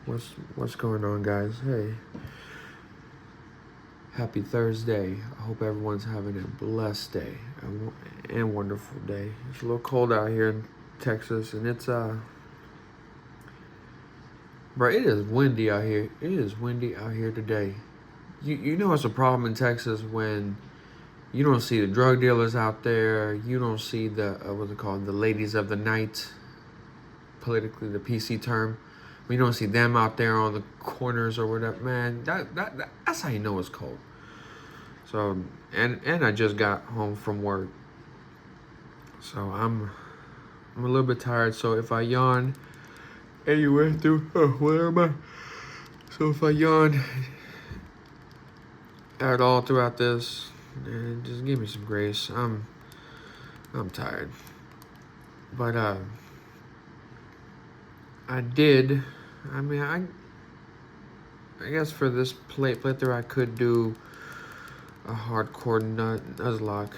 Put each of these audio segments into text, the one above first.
What's going on, guys? Hey, happy Thursday. I hope everyone's having a blessed day and wonderful day. It's a little cold out here in Texas, and bro, it is windy out here. It is windy out here today. You know it's a problem in Texas when you don't see the drug dealers out there. You don't see the what's it called, the ladies of the night, politically the PC term. We don't see them out there on the corners or whatever. Man, that's how you know it's cold. So and I just got home from work, so I'm a little bit tired. So if I yawn anywhere through where am I? So if I yawn at all throughout this, just give me some grace. I'm tired, but I did. I mean I guess for this playthrough I could do a hardcore nuzlocke.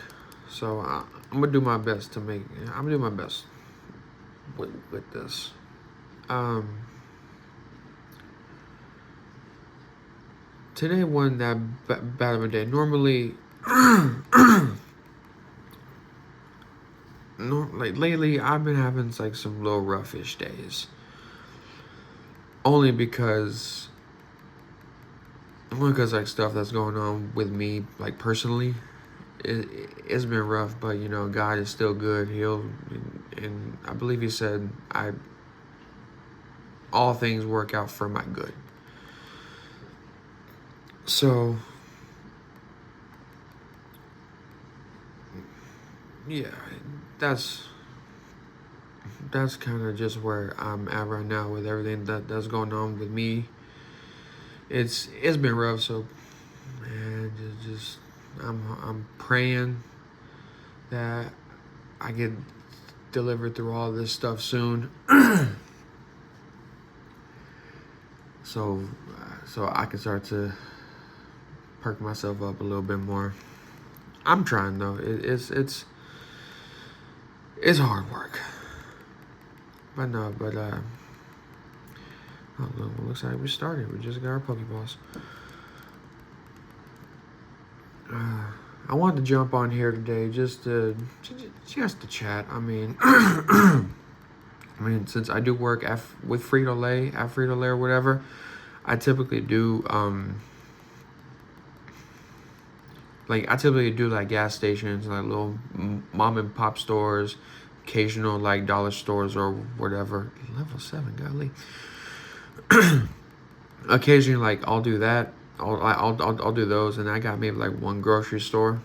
So I'm gonna do my best to make. I'm gonna do my best with this. Um, Today wasn't that bad of a day. Normally, like lately, I've been having like some little roughish days. Only because like stuff that's going on with me, like personally, it's been rough. But you know, God is still good. And I believe He said, all things work out for my good. So, yeah, that's kind of just where I'm at right now with everything that's going on with me. It's been rough, so man, just I'm praying that I get delivered through all this stuff soon, so I can start to perk myself up a little bit more. I'm trying though. It's hard work. But no, oh, look, looks like we started. We just got our Pokeballs. I wanted to jump on here today just to chat. I mean, since I do work with Frito Lay or whatever, I typically do like gas stations, like little mom and pop stores, occasional like dollar stores or whatever. Level 7, golly. Occasionally, like I'll do that. I'll do those, and I got maybe like one grocery store.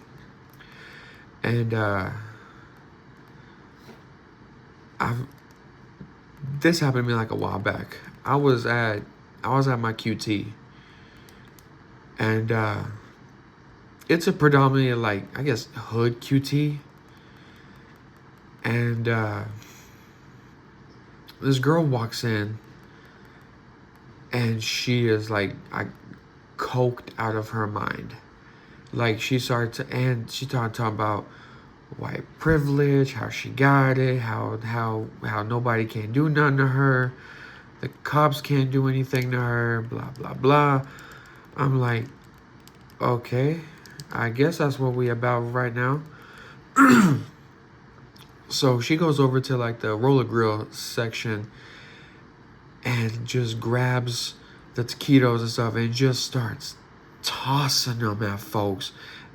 And this happened to me like a while back. I was at my QT, and it's a predominantly like, I guess, hood QT. And this girl walks in, and she is like, coked out of her mind. Like she started talking about white privilege, how she got it, how nobody can do nothing to her, the cops can't do anything to her, blah blah blah. I'm like, okay, I guess that's what we about right now. So she goes over to like the roller grill section and just grabs the taquitos and stuff and just starts tossing them at folks.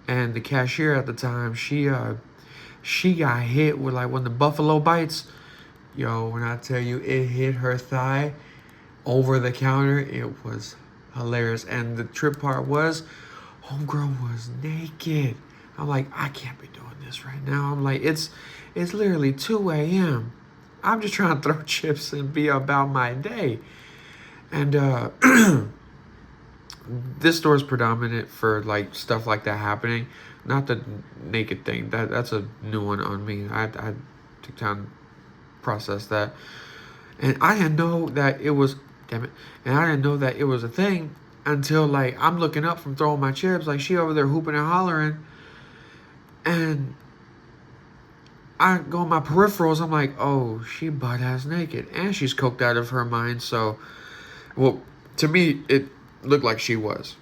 And the cashier at the time, she got hit with like one of the buffalo bites. Yo, when I tell you it hit her thigh over the counter, it was hilarious. And the trip part was, homegirl was naked. I'm like, I can't be doing this right now. I'm like, it's literally 2 a.m. I'm just trying to throw chips and be about my day. And this store is predominant for like stuff like that happening. Not the naked thing. That's a new one on me. I took time to process that. And I didn't know that it was, damn it. And I didn't know that it was a thing until like I'm looking up from throwing my chips. Like she over there hooping and hollering. And I go on my peripherals. I'm like, oh, she butt ass naked. And she's coked out of her mind. So Well, to me, it looked like she was.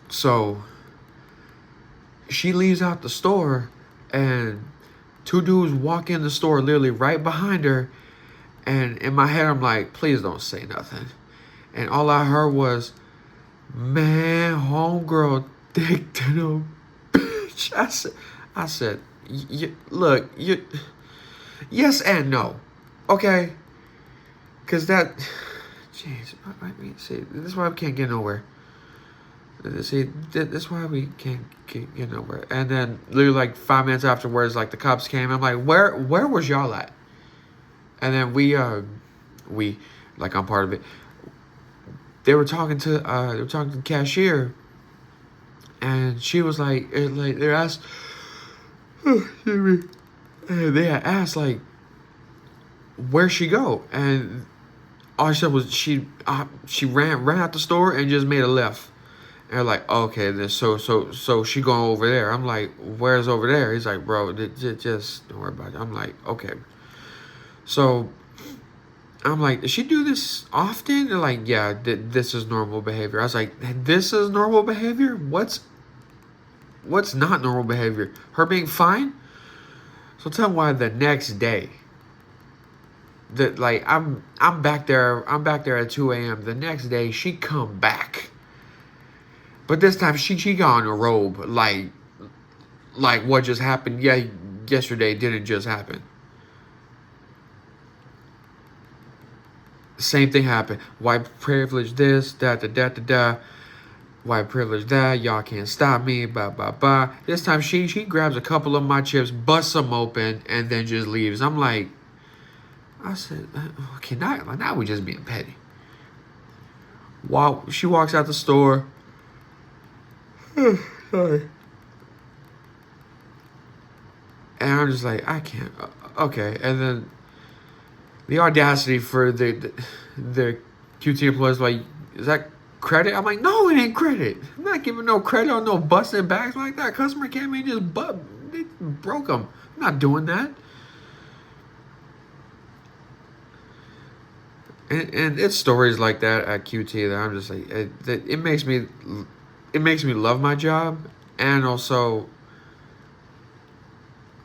So she leaves out the store, and two dudes walk in the store literally right behind her. And in my head, I'm like, please don't say nothing. And all I heard was, man, homegirl, dick to the bitch. I said, look, yes and no, okay? Because that, jeez, I mean, see, this is why we can't get nowhere. See, that's why we can't get nowhere. And then, literally, like 5 minutes afterwards, like the cops came. I'm like, where was y'all at? And then we, like I'm part of it. They were talking to the cashier, and she was like they asked, and they had asked like, where'd she go? And all she said was she ran out the store and just made a left. And they're like, okay, then so she going over there. I'm like, where's over there? He's like, bro, just don't worry about it. I'm like, okay. So I'm like, does she do this often? They're like, yeah, this is normal behavior. I was like, this is normal behavior? What's not normal behavior? Her being fine? So tell me why the next day, that like I'm back there at 2 a.m. The next day she come back. But this time she got on a robe like what just happened yesterday didn't just happen. Same thing happened. White privilege this, da. White privilege that. Y'all can't stop me. Blah blah blah. This time she grabs a couple of my chips, busts them open, and then just leaves. I'm like, I said, okay, now we just being petty. While she walks out the store. Sorry. And I'm just like, I can't. Okay, and then the audacity for the QT employees, like, is that credit? I'm like, no, it ain't credit. I'm not giving no credit on no busting bags like that. Customer came in and just they broke them. I'm not doing that. And it's stories like that at QT that I'm just like, it makes me love my job, and also,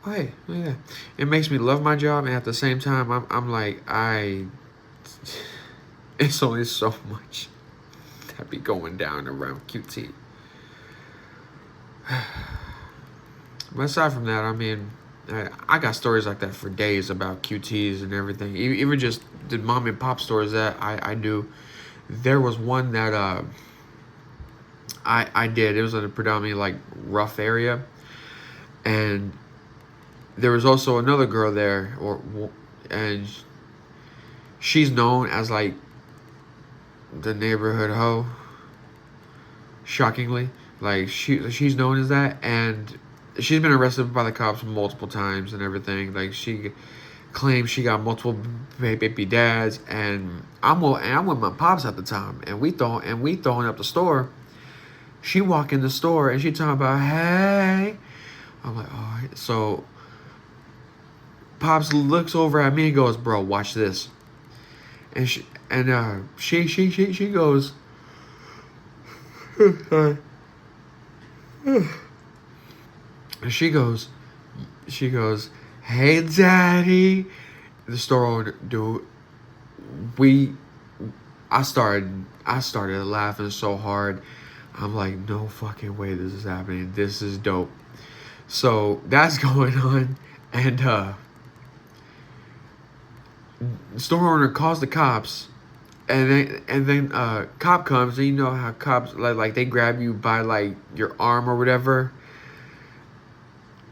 hey, yeah, it makes me love my job, and at the same time, I'm like, it's only so much that be going down around QT. But aside from that, I mean, I got stories like that for days about QTs and everything. Even just the mom and pop stores that I do. There was one that I did. It was in a predominantly like rough area, and there was also another girl there, and she's known as like the neighborhood hoe. Shockingly, like she's known as that, and she's been arrested by the cops multiple times and everything. Like she claims she got multiple baby dads, and I'm with my pops at the time, and we throwing up the store. She walk in the store and she talking about, hey. I'm like, all right. So Pops looks over at me and goes, bro, watch this. And she goes, and she goes, hey daddy. The store owner, dude, I started laughing so hard. I'm like, no fucking way this is happening. This is dope. So that's going on, and the store owner calls the cops, and then cop comes, and you know how cops like they grab you by like your arm or whatever.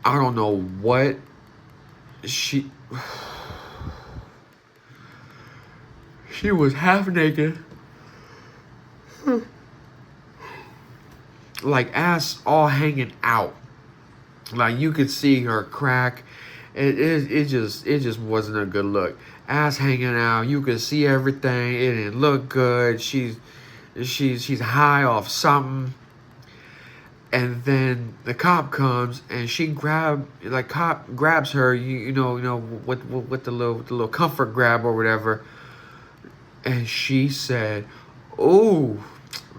I don't know what she was half naked. Like ass all hanging out, like you could see her crack. It just wasn't a good look. Ass hanging out, you could see everything. It didn't look good. She's high off something. And then the cop comes and cop grabs her. You know with the little comfort grab or whatever. And she said, "Ooh,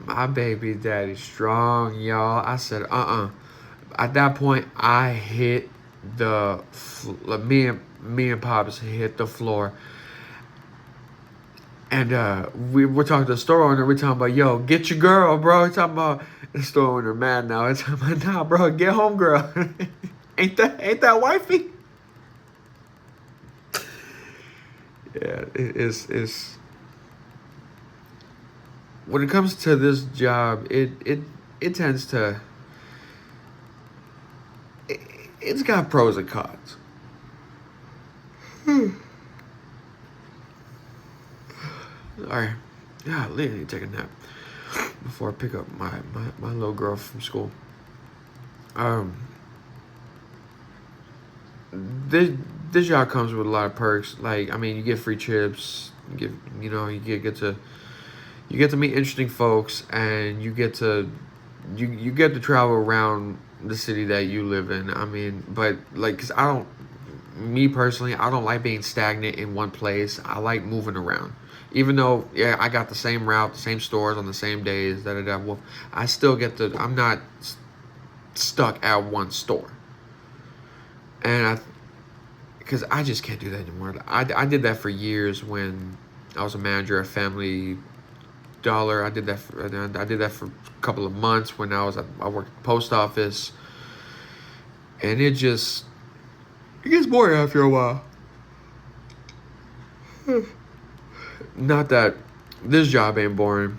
my baby daddy strong, y'all." I said, At that point, I hit me and Pops hit the floor. And we're talking to the store owner. We're talking about, yo, get your girl, bro. We're talking about the store owner mad now. It's talking about, nah, bro, get home, girl. ain't that wifey? Yeah, it's when it comes to this job, it tends to it's got pros and cons. All right, yeah, I need to take a nap before I pick up my little girl from school. Um, this job comes with a lot of perks. Like, I mean, you get free chips. You get to meet interesting folks, and you get to travel around the city that you live in. I mean, but like, cause me personally, I don't like being stagnant in one place. I like moving around. Even though, yeah, I got the same route, the same stores on the same days, well, I still I'm not stuck at one store. And because I just can't do that anymore. I did that for years when I was a manager at Family Dollar. I did that for a couple of months when I worked at the post office. And it gets boring after a while. Not that this job ain't boring.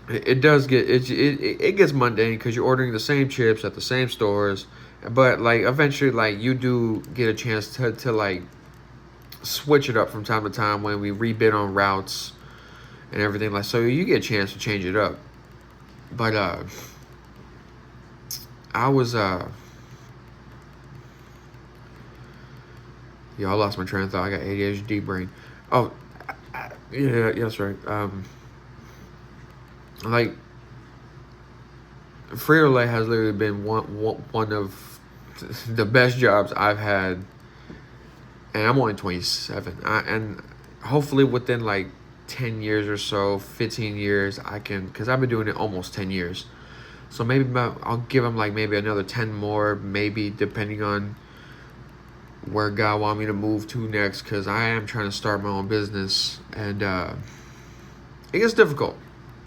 It does get it gets mundane because you're ordering the same chips at the same stores, but like eventually, like, you do get a chance to like switch it up from time to time when we rebid on routes and everything, like, so you get a chance to change it up. But I was I lost my train of thought. I got ADHD brain. Oh, yeah, that's right. Like, Frito Lay has literally been one of the best jobs I've had, and I'm only 27. And hopefully within like 10 years or so, 15 years, because I've been doing it almost 10 years. So maybe I'll give them like maybe another 10 more, maybe, depending on where God want me to move to next, because I am trying to start my own business, and it gets difficult.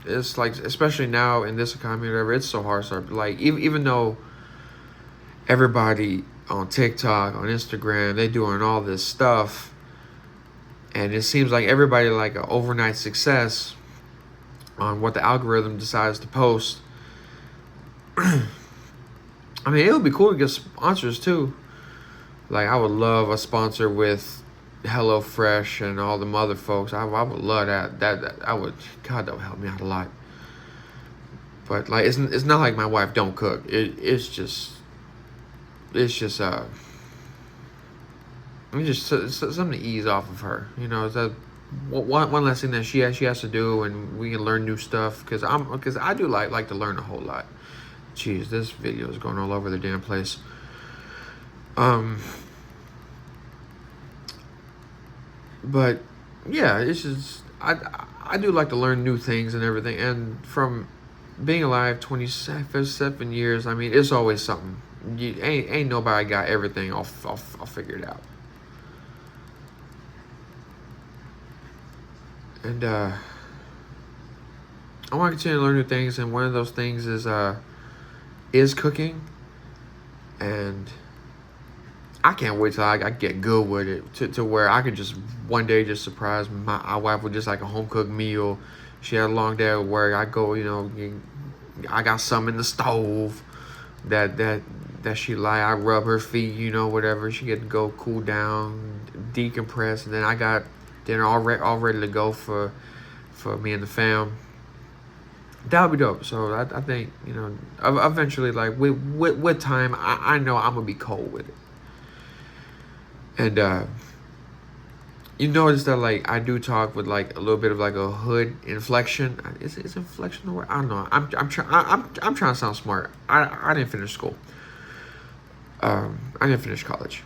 It's like, especially now in this economy, whatever, it's so hard to start. Like, even though everybody on TikTok, on Instagram, they doing all this stuff, and it seems like everybody like an overnight success on what the algorithm decides to post. I mean, it would be cool to get sponsors too. Like, I would love a sponsor with HelloFresh and all the other folks. I would love that. God, that would help me out a lot. But like, it's not like my wife don't cook. It's just something to ease off of her. It's that one less thing that she has to do, and we can learn new stuff. Because I do like to learn a whole lot. Jeez, this video is going all over the damn place. But yeah, it's just I do like to learn new things and everything. And from being alive 27 years, I mean, it's always something. Ain't nobody got everything all figured out. And I want to continue to learn new things, and one of those things is cooking. And I can't wait till I get good with it to where I could just one day just surprise my wife with just like a home cooked meal. She had a long day at work. I go, I got some in the stove that she like. I rub her feet, whatever. She get to go cool down, decompress, and then I got dinner all ready to go for me and the fam. That would be dope. So I think, eventually, like, with time, I know I'm gonna be cold with it. And you notice that, like, I do talk with like a little bit of like a hood inflection. Is inflection the word? I don't know. I'm trying to sound smart. I didn't finish school. I didn't finish college.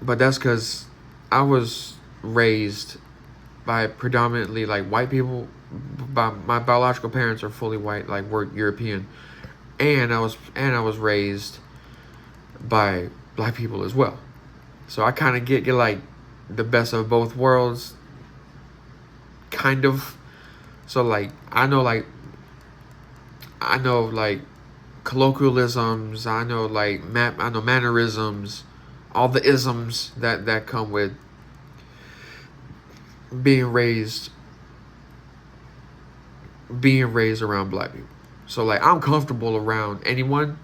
But that's because I was raised by predominantly like white people. My biological parents are fully white, like we're European, and I was raised by black people as well. So I kind of get like the best of both worlds, kind of. So like I know like colloquialisms. I know like I know mannerisms, all the isms that come with being raised around black people. So like I'm comfortable around anyone.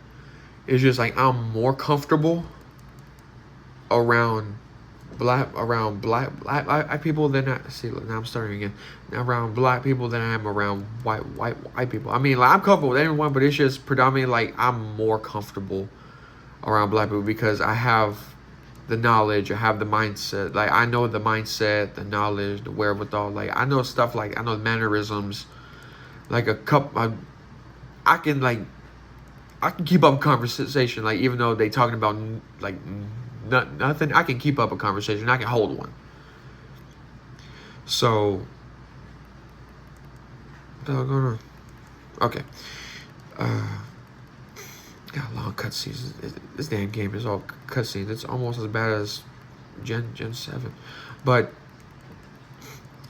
It's just like I'm more comfortable around black people than I see. Now I'm starting again. Around black people than I am around white people. I mean, like I'm comfortable with anyone, but it's just predominantly like I'm more comfortable around black people because I have the knowledge, I have the mindset. Like I know the mindset, the knowledge, the wherewithal. Like I know stuff like I know mannerisms. Like I can like I can keep up a conversation. Like even though they talking about like nothing, I can keep up a conversation. I can hold one. So, okay. Got long cutscenes. This damn game is all cutscenes. It's almost as bad as Gen 7, but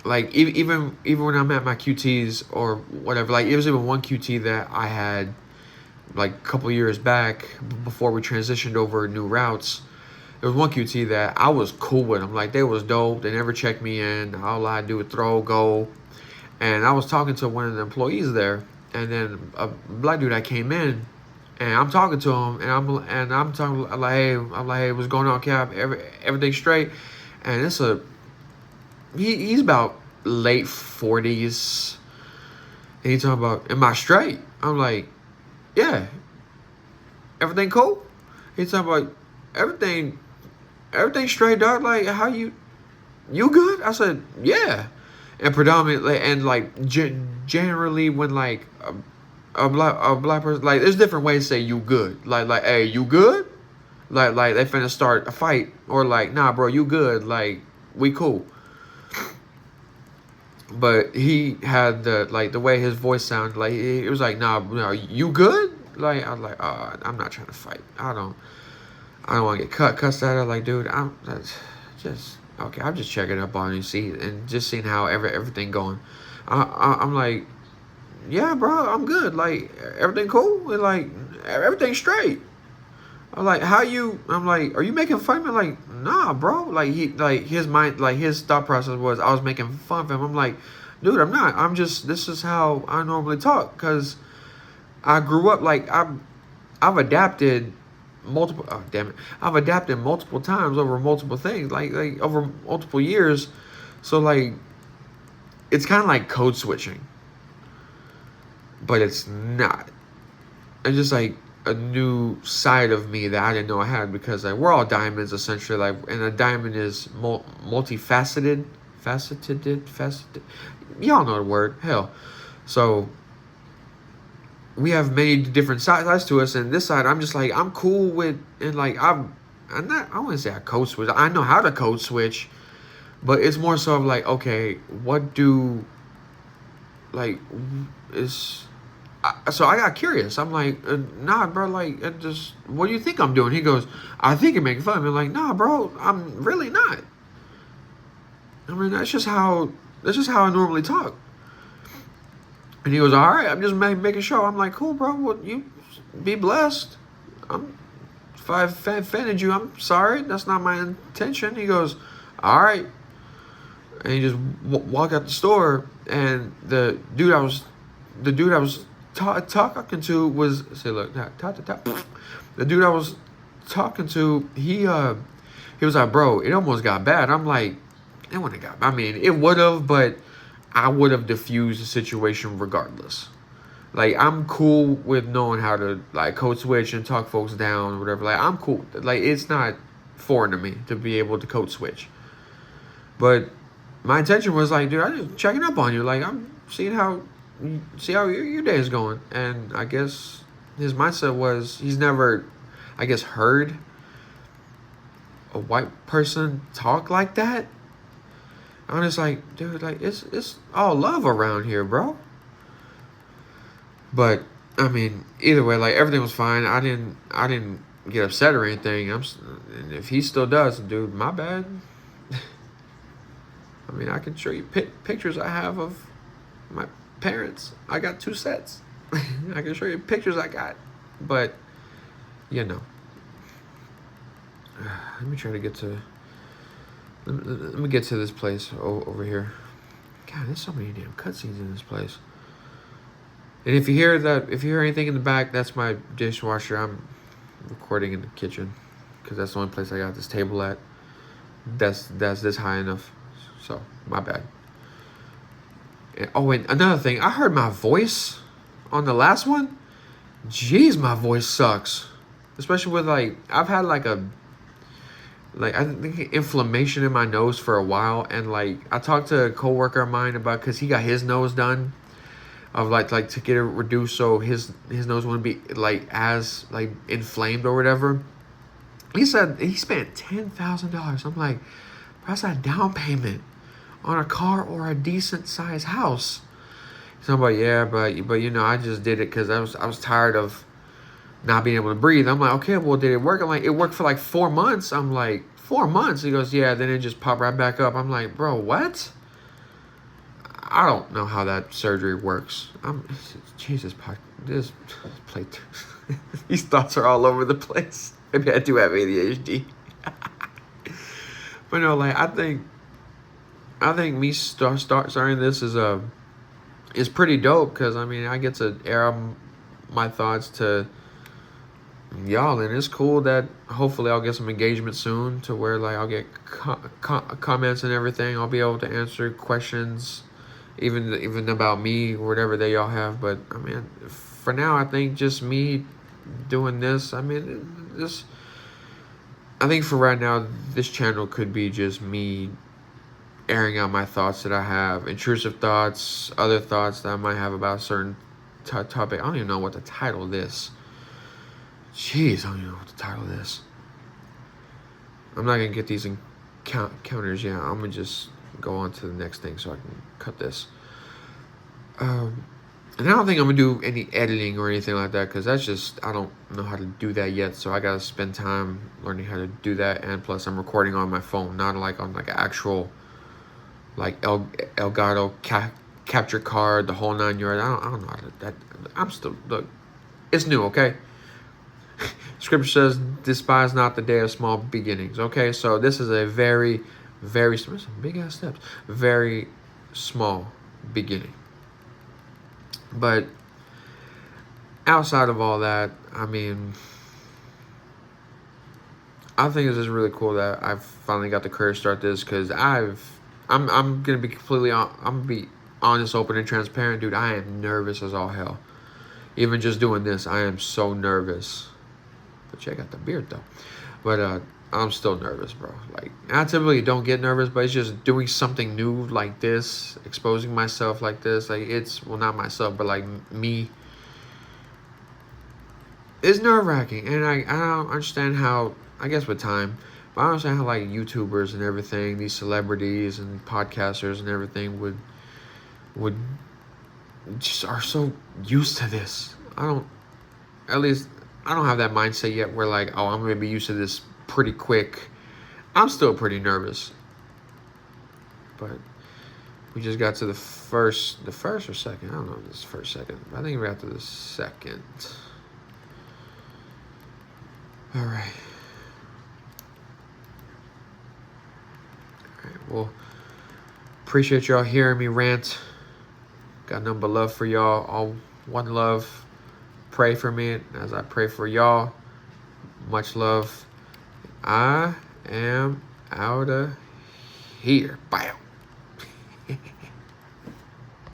like even when I'm at my QTs or whatever, like it was even one QT that I had like a couple years back before we transitioned over new routes. There was one QT that I was cool with them. Like they was dope. They never checked me in. All I do is throw, go. And I was talking to one of the employees there, and then a black dude that came in, and I'm talking to him, and I'm talking like, hey, what's going on, Cap? Everything straight? And he's about late 40s, and he's talking about, am I straight? I'm like, yeah. Everything cool? He's talking about everything straight, dog. Like how you good? I said, yeah. And predominantly, and like generally when like a black person, like there's different ways to say you good. Like hey, you good? Like they finna start a fight, or like nah, bro, you good? Like we cool. But he had the way his voice sounded, like it was like nah, you good? Like I was like, I'm not trying to fight. I don't want to get cussed at her. Like, dude, that's just okay. I'm just checking up on you, and just seeing how everything going. I'm like, yeah, bro, I'm good. Like, everything cool, and like everything straight. I'm like, how you? I'm like, are you making fun of me? Like, nah, bro. Like his mind, like his thought process was I was making fun of him. I'm like, dude, I'm not. I'm just this is how I normally talk because I grew up like I've adapted multiple. Oh damn it! I've adapted multiple times over multiple things, like over multiple years. So like, it's kind of like code switching, but it's not. It's just like a new side of me that I didn't know I had because like we're all diamonds essentially. Like, and a diamond is multifaceted, faceted. Y'all know the word. Hell, so we have many different sides to us, and this side I'm just like I'm cool with, and like I'm not. I wouldn't say I code switch. I know how to code switch, but it's more so of like, okay, what do like is. So I got curious. I'm like, nah, bro. Like, just what do you think I'm doing? He goes, I think you're making fun of me. I'm like, nah, bro. I'm really not. I mean, that's just how I normally talk. And he goes, all right, I'm just making sure. I'm like, cool, bro. Well, you be blessed. If I offended you, I'm sorry. That's not my intention. He goes, all right. And he just walked out the store. And the dude I was talking to was, say, look, the dude I was talking to, he was like, bro, it almost got bad. I'm like, it wouldn't have got. I mean, it would have, but I would have diffused the situation regardless. Like, I'm cool with knowing how to like code switch and talk folks down or whatever. Like, I'm cool. Like, it's not foreign to me to be able to code switch. But my intention was like, dude, I'm just checking up on you. Like, I'm seeing how your day is going. And I guess his mindset was he's never, I guess, heard a white person talk like that. I'm just like, dude, like it's all love around here, bro. But I mean, either way, like everything was fine. I didn't get upset or anything. And if he still does, dude, my bad. I mean, I can show you pictures I have of my parents. I got 2 sets. I can show you pictures I got, but you know, let me try to get to. Let me get to this place over here. God, there's so many damn cutscenes in this place. And if you hear anything in the back, that's my dishwasher. I'm recording in the kitchen because that's the only place I got this table at. That's this high enough. So my bad. And another thing, I heard my voice on the last one. Jeez, my voice sucks. Especially with I've had I think inflammation in my nose for a while, and I talked to a coworker of mine about because he got his nose done, of to get it reduced so his nose wouldn't be as inflamed or whatever. He said he spent $10,000. I'm like, that's a down payment on a car or a decent sized house. So I'm like, yeah, but I just did it because I was tired of not being able to breathe. I'm like, okay, well, did it work? I'm like, it worked for 4 months. I'm like, 4 months? He goes, yeah, then it just popped right back up. I'm like, bro, what? I don't know how that surgery works. Jesus, this plate. These thoughts are all over the place. Maybe I do have ADHD. But no, I think me starting this is pretty dope because I get to air my thoughts to y'all, and it's cool that hopefully I'll get some engagement soon to where I'll get comments and everything. I'll be able to answer questions, even about me or whatever they y'all have. But for now, I think just me doing this. I think for right now, this channel could be just me airing out my thoughts that I have, intrusive thoughts, other thoughts that I might have about a certain topic. I don't even know what to title this. Jeez, I don't even know what to title this. I'm not going to get these counters yet. I'm going to just go on to the next thing so I can cut this. And I don't think I'm going to do any editing or anything like that because that's just, I don't know how to do that yet. So I got to spend time learning how to do that. And plus I'm recording on my phone, not on an actual Elgato capture card, the whole 9 yards. I don't know how to, I'm still, look, it's new, okay? Scripture says, despise not the day of small beginnings. Okay, so this is a very, very big ass steps. Very small beginning. But outside of all that, I think it's just really cool that I've finally got the courage to start this because I'm gonna be I'm gonna be honest, open, and transparent, dude. I am nervous as all hell. Even just doing this, I am so nervous. But check out the beard though. But I'm still nervous, bro. I typically don't get nervous, but it's just doing something new like this, exposing myself like this. It's, well, not myself, but me. It's nerve-wracking, and I don't understand how, I guess with time, but I don't understand how YouTubers and everything, these celebrities and podcasters and everything would just are so used to this. At least I don't have that mindset yet where oh, I'm going to be used to this pretty quick. I'm still pretty nervous. But we just got to the first or second. I don't know if this is first, second. I think we got to the second. All right. Well, appreciate y'all hearing me rant. Got nothing but love for y'all. All one love. Pray for me as I pray for y'all. Much love. I am out of here. Bye.